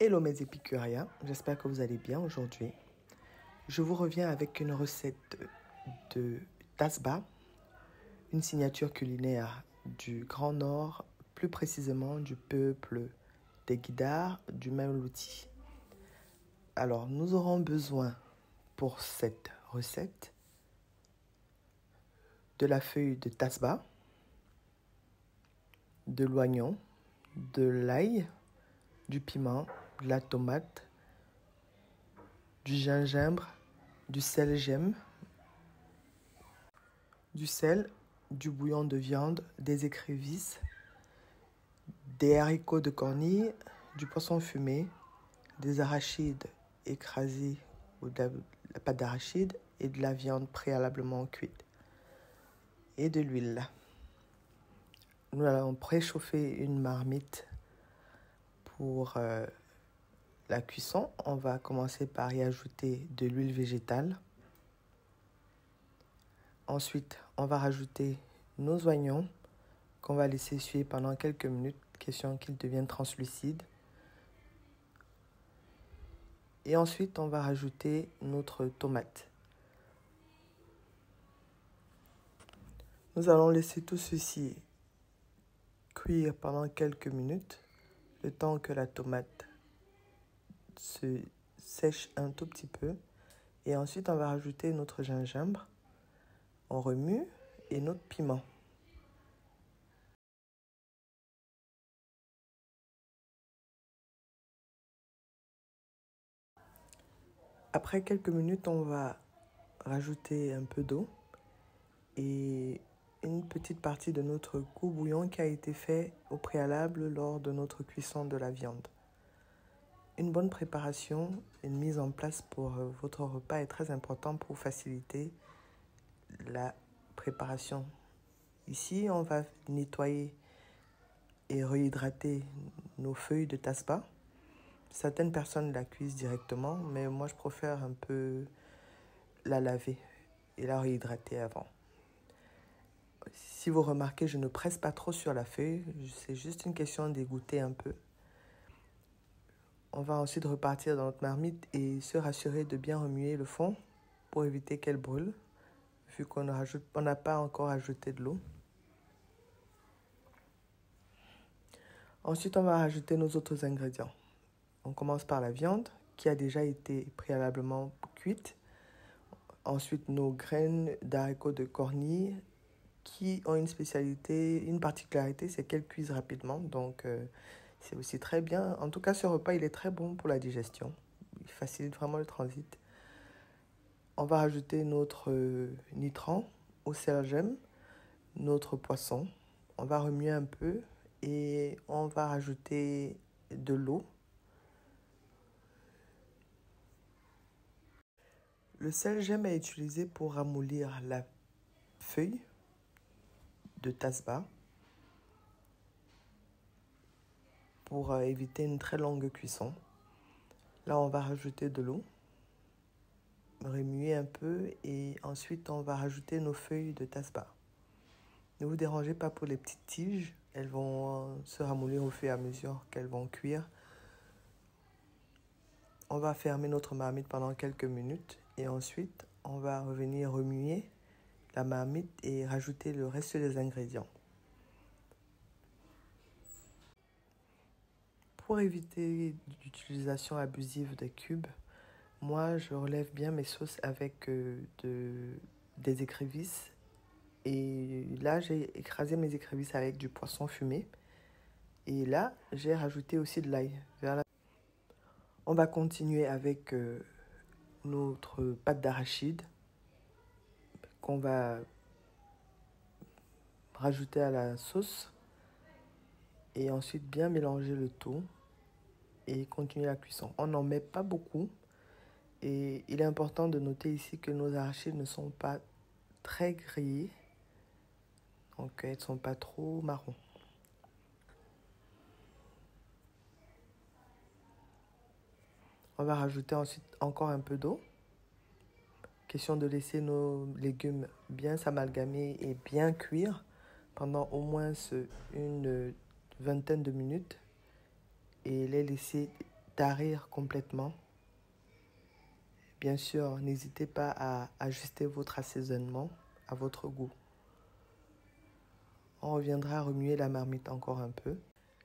Hello mes épicuriens, j'espère que vous allez bien aujourd'hui. Je vous reviens avec une recette de tasba, une signature culinaire du Grand Nord, plus précisément du peuple des Guidars du Mamelouti. Alors nous aurons besoin pour cette recette de la feuille de tasba, de l'oignon, de l'ail, du piment, de la tomate, du gingembre, du sel gemme, du sel, du bouillon de viande, des écrevisses, des haricots de cornille, du poisson fumé, des arachides écrasés ou de la pâte d'arachide et de la viande préalablement cuite et de l'huile. Nous allons préchauffer une marmite pour la cuisson. On va commencer par y ajouter de l'huile végétale. Ensuite, on va rajouter nos oignons qu'on va laisser suer pendant quelques minutes, question qu'ils deviennent translucides. Et ensuite, on va rajouter notre tomate. Nous allons laisser tout ceci cuire pendant quelques minutes, le temps que la tomate se sèche un tout petit peu. Et ensuite, on va rajouter notre gingembre, on remue, et notre piment. Après quelques minutes, on va rajouter un peu d'eau et une petite partie de notre goût bouillon qui a été fait au préalable lors de notre cuisson de la viande. Une bonne préparation, une mise en place pour votre repas est très important pour faciliter la préparation. Ici, on va nettoyer et réhydrater nos feuilles de tasba. Certaines personnes la cuisent directement, mais moi je préfère un peu la laver et la réhydrater avant. Si vous remarquez, je ne presse pas trop sur la feuille, c'est juste une question d'égoutter un peu. On va ensuite repartir dans notre marmite et se rassurer de bien remuer le fond pour éviter qu'elle brûle, vu qu'on n'a pas encore ajouté de l'eau. Ensuite, on va rajouter nos autres ingrédients. On commence par la viande qui a déjà été préalablement cuite. Ensuite, nos graines d'haricots de cornille qui ont une particularité, c'est qu'elles cuisent rapidement. Donc, c'est aussi très bien. En tout cas, ce repas, il est très bon pour la digestion. Il facilite vraiment le transit. On va rajouter notre nitron au sel gemme, notre poisson. On va remuer un peu et on va rajouter de l'eau. Le sel gemme est utilisé pour ramollir la feuille de tasba pour éviter une très longue cuisson. Là, on va rajouter de l'eau, remuer un peu et ensuite on va rajouter nos feuilles de tasba. Ne vous dérangez pas pour les petites tiges, elles vont se ramollir au fur et à mesure qu'elles vont cuire. On va fermer notre marmite pendant quelques minutes et ensuite on va revenir remuer la marmite et rajouter le reste des ingrédients. Pour éviter l'utilisation abusive des cubes, moi je relève bien mes sauces avec des écrevisses. Et là, j'ai écrasé mes écrevisses avec du poisson fumé. Et là, j'ai rajouté aussi de l'ail. On va continuer avec notre pâte d'arachide qu'on va rajouter à la sauce. Et ensuite, bien mélanger le tout et continuer la cuisson. On n'en met pas beaucoup. Et il est important de noter ici que nos arachides ne sont pas très grillées. Donc, elles ne sont pas trop marron. On va rajouter ensuite encore un peu d'eau. Question de laisser nos légumes bien s'amalgamer et bien cuire pendant au moins une vingtaine de minutes et les laisser tarir complètement. Bien sûr, n'hésitez pas à ajuster votre assaisonnement à votre goût. On reviendra remuer la marmite encore un peu.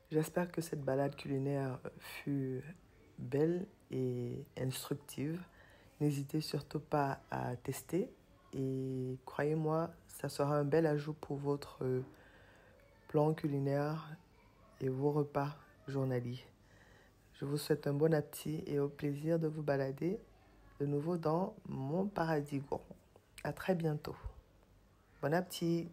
J'espère que cette balade culinaire fut belle et instructive. N'hésitez surtout pas à tester et croyez-moi, ça sera un bel ajout pour votre plan culinaire et vos repas journaliers. Je vous souhaite un bon appétit et au plaisir de vous balader de nouveau dans mon paradis gourmand. À très bientôt. Bon appétit!